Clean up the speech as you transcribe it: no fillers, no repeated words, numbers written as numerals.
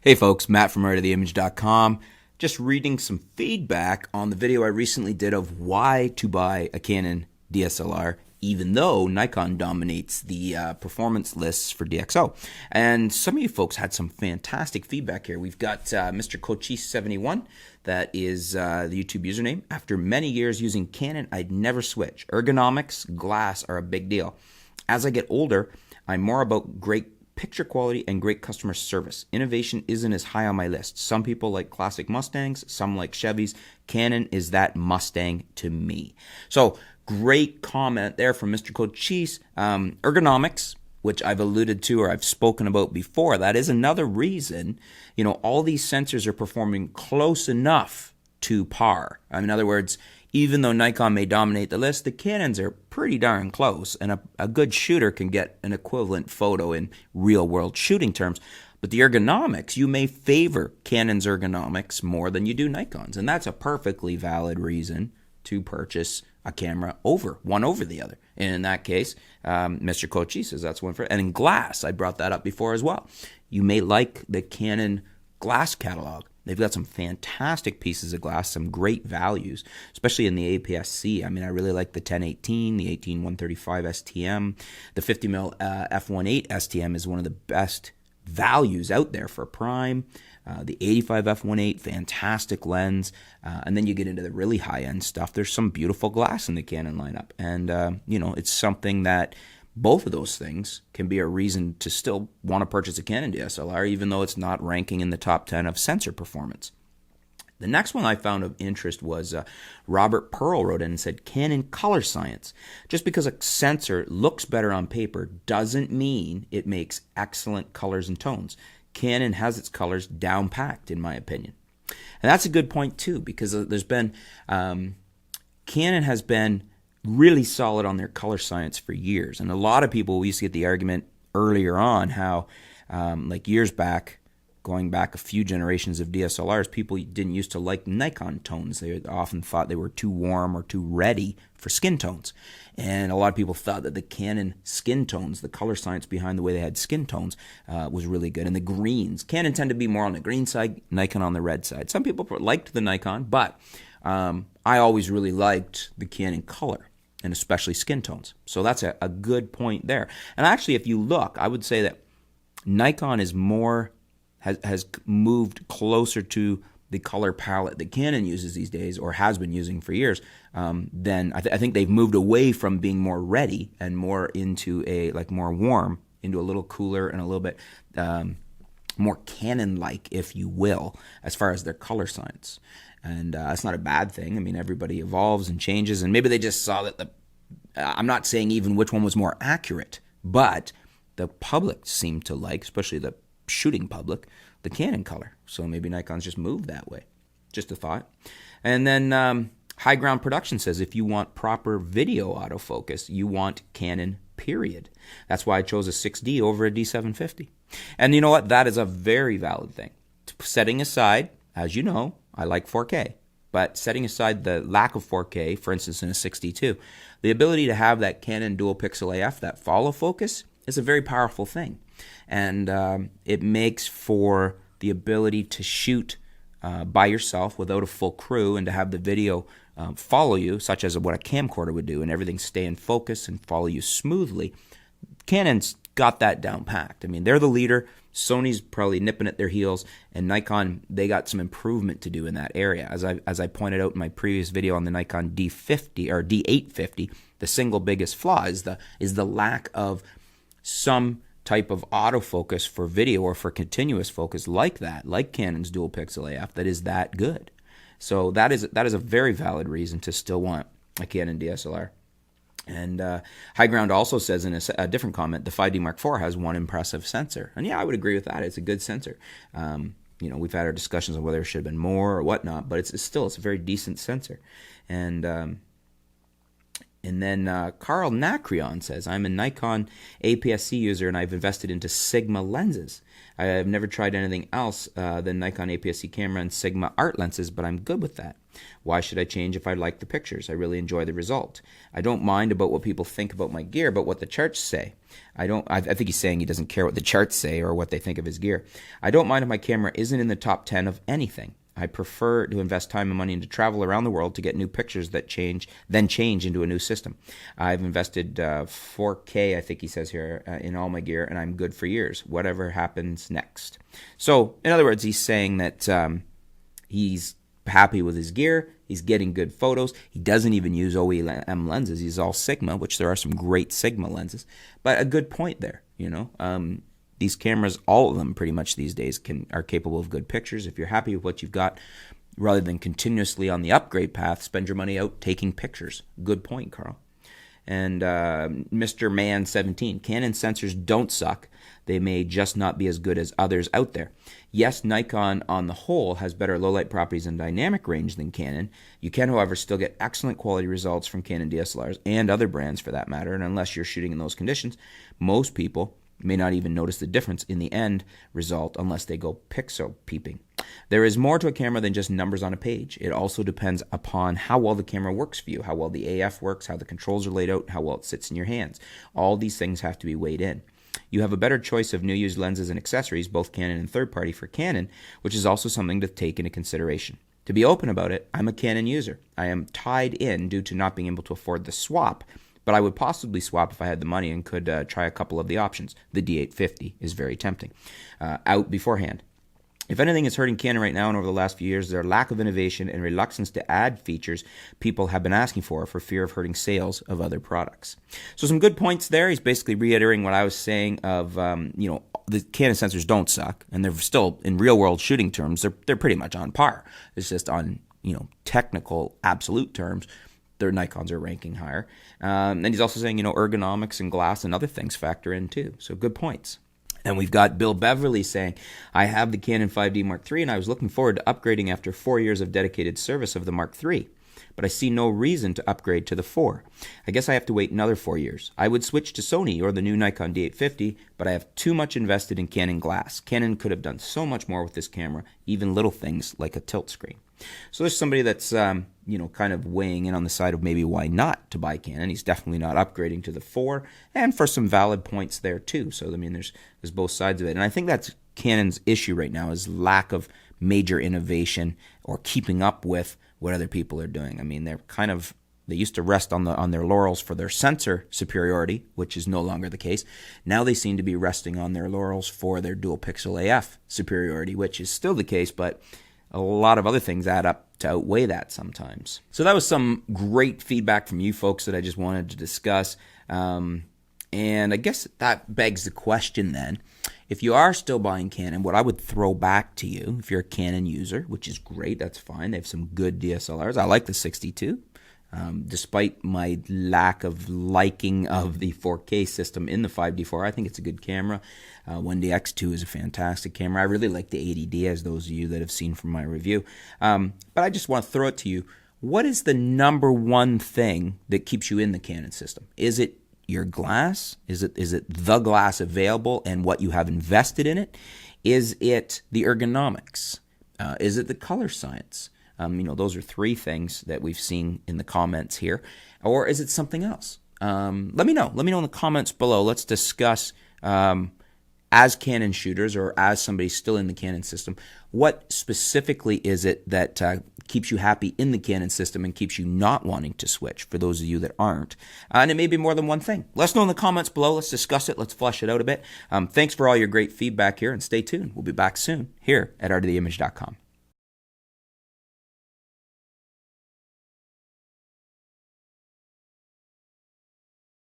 Hey folks, Matt from writeoftheimage.com. Just reading some feedback on the video I recently did of why to buy a Canon DSLR, even though Nikon dominates the performance lists for DxO. And some of you folks had some fantastic feedback here. We've got Mr. Cochise71, that is the YouTube username. After many years using Canon, I'd never switch. Ergonomics, glass are a big deal. As I get older, I'm more about great picture quality and great customer service. Innovation isn't as high on my list. Some people like classic Mustangs, some like Chevys. Canon is that Mustang to me. So great comment there from Mr. Cochise. Ergonomics, which I've alluded to or I've spoken about before, that is another reason, all these sensors are performing close enough to par. In other words, even though Nikon may dominate the list, the Canons are pretty darn close, and a good shooter can get an equivalent photo in real-world shooting terms. But the ergonomics, you may favor Canon's ergonomics more than you do Nikon's, and that's a perfectly valid reason to purchase a camera one over the other. And in that case, Mr. Kochi says that's one for. And in glass, I brought that up before as well. You may like the Canon glass catalog. They've got some fantastic pieces of glass, some great values, especially in the APS-C. I really like the 1018, the 18135 STM. The 50mm f1.8 STM is one of the best values out there for prime. The 85 f1.8, fantastic lens. And then you get into the really high-end stuff. There's some beautiful glass in the Canon lineup. And, it's something that both of those things can be a reason to still want to purchase a Canon DSLR, even though it's not ranking in the top 10 of sensor performance. The next one I found of interest was Robert Pearl wrote in and said, Canon color science. Just because a sensor looks better on paper doesn't mean it makes excellent colors and tones. Canon has its colors down-packed, in my opinion. And that's a good point, too, because there's been, Canon has been really solid on their color science for years. And a lot of people, we used to get the argument earlier on how, like years back, going back a few generations of DSLRs, people didn't used to like Nikon tones. They often thought they were too warm or too ready for skin tones. And a lot of people thought that the Canon skin tones, the color science behind the way they had skin tones, was really good. And the greens, Canon tended to be more on the green side, Nikon on the red side. Some people liked the Nikon, but I always really liked the Canon color, and especially skin tones. So that's a good point there. And actually, if you look, I would say that Nikon is has moved closer to the color palette that Canon uses these days, or has been using for years. Then I think they've moved away from being more ready and more into more warm, into a little cooler and a little bit more Canon-like, if you will, as far as their color science. And that's not a bad thing. Everybody evolves and changes, and maybe they just saw that I'm not saying even which one was more accurate, but the public seemed to like, especially the shooting public, the Canon color. So maybe Nikon's just moved that way. Just a thought. And then High Ground Production says, if you want proper video autofocus, you want Canon, period. That's why I chose a 6D over a D750. And you know what? That is a very valid thing. Setting aside, as you know, I like 4K. But setting aside the lack of 4K, for instance, in a 6D2, the ability to have that Canon dual pixel AF, that follow focus, is a very powerful thing. And it makes for the ability to shoot by yourself without a full crew, and to have the video follow you, such as what a camcorder would do, and everything stay in focus and follow you smoothly. Canon's got that down packed. They're the leader. Sony's probably nipping at their heels, and Nikon, they got some improvement to do in that area. As I pointed out in my previous video on the Nikon D50 or D850, the single biggest flaw is the lack of some type of autofocus for video or for continuous focus like Canon's dual pixel AF, that is that good. So that is a very valid reason to still want a Canon DSLR. And High Ground also says in a different comment, the 5D Mark IV has one impressive sensor. And yeah, I would agree with that. It's a good sensor. We've had our discussions on whether there should have been more or whatnot, but it's a very decent sensor. And then Carl Nacrion says, I'm a Nikon APS-C user and I've invested into Sigma lenses. I have never tried anything else than Nikon APS-C camera and Sigma art lenses, but I'm good with that. Why should I change if I like the pictures? I really enjoy the result. I don't mind about what people think about my gear, but what the charts say. I think he's saying he doesn't care what the charts say or what they think of his gear. I don't mind if my camera isn't in the top 10 of anything. I prefer to invest time and money into travel around the world to get new pictures that change into a new system. I've invested 4K, I think he says here, in all my gear, and I'm good for years, whatever happens next. So, in other words, he's saying that he's happy with his gear, he's getting good photos, he doesn't even use OEM lenses, he's all Sigma, which there are some great Sigma lenses, but a good point there, These cameras, all of them pretty much these days, are capable of good pictures. If you're happy with what you've got, rather than continuously on the upgrade path, spend your money out taking pictures. Good point, Carl. And Mr. Man 17, Canon sensors don't suck. They may just not be as good as others out there. Yes, Nikon on the whole has better low-light properties and dynamic range than Canon. You can, however, still get excellent quality results from Canon DSLRs and other brands for that matter. And unless you're shooting in those conditions, most people may not even notice the difference in the end result unless they go pixel peeping. There is more to a camera than just numbers on a page. It also depends upon how well the camera works for you, how well the AF works, how the controls are laid out, how well it sits in your hands. All these things have to be weighed in. You have a better choice of new used lenses and accessories, both Canon and third-party for Canon, which is also something to take into consideration. To be open about it, I'm a Canon user. I am tied in due to not being able to afford the swap, but I would possibly swap if I had the money and could try a couple of the options. The D850 is very tempting. Out beforehand. If anything is hurting Canon right now and over the last few years, their lack of innovation and reluctance to add features people have been asking for fear of hurting sales of other products. So some good points there. He's basically reiterating what I was saying of, the Canon sensors don't suck, and they're still, in real-world shooting terms, they're pretty much on par. It's just on, technical, absolute terms, their Nikons are ranking higher. And he's also saying, ergonomics and glass and other things factor in too. So good points. And we've got Bill Beverly saying, I have the Canon 5D Mark III and I was looking forward to upgrading after 4 years of dedicated service of the Mark III. But I see no reason to upgrade to the 4. I guess I have to wait another 4 years. I would switch to Sony or the new Nikon D850, but I have too much invested in Canon glass. Canon could have done so much more with this camera, even little things like a tilt screen. So there's somebody that's, kind of weighing in on the side of maybe why not to buy Canon. He's definitely not upgrading to the 4, and for some valid points there too. So, there's both sides of it. And I think that's Canon's issue right now is lack of major innovation or keeping up with what other people are doing. They used to rest on their laurels for their sensor superiority, which is no longer the case. Now they seem to be resting on their laurels for their dual pixel AF superiority, which is still the case, but a lot of other things add up to outweigh that sometimes. So that was some great feedback from you folks that I just wanted to discuss. And I guess that begs the question then, if you are still buying Canon, what I would throw back to you, if you're a Canon user, which is great, that's fine. They have some good DSLRs. I like the 62. Despite my lack of liking of the 4K system in the 5D4, I think it's a good camera. 1DX2 is a fantastic camera. I really like the 80D, as those of you that have seen from my review. But I just want to throw it to you. What is the number one thing that keeps you in the Canon system? Is it your glass? Is it the glass available and what you have invested in it? Is it the ergonomics? Is it the color science? Those are three things that we've seen in the comments here. Or is it something else? Let me know. Let me know in the comments below. Let's discuss, as Canon shooters or as somebody still in the Canon system, what specifically is it that keeps you happy in the Canon system and keeps you not wanting to switch, for those of you that aren't. And it may be more than one thing. Let us know in the comments below. Let's discuss it. Let's flesh it out a bit. Thanks for all your great feedback here, and stay tuned. We'll be back soon here at artoftheimage.com.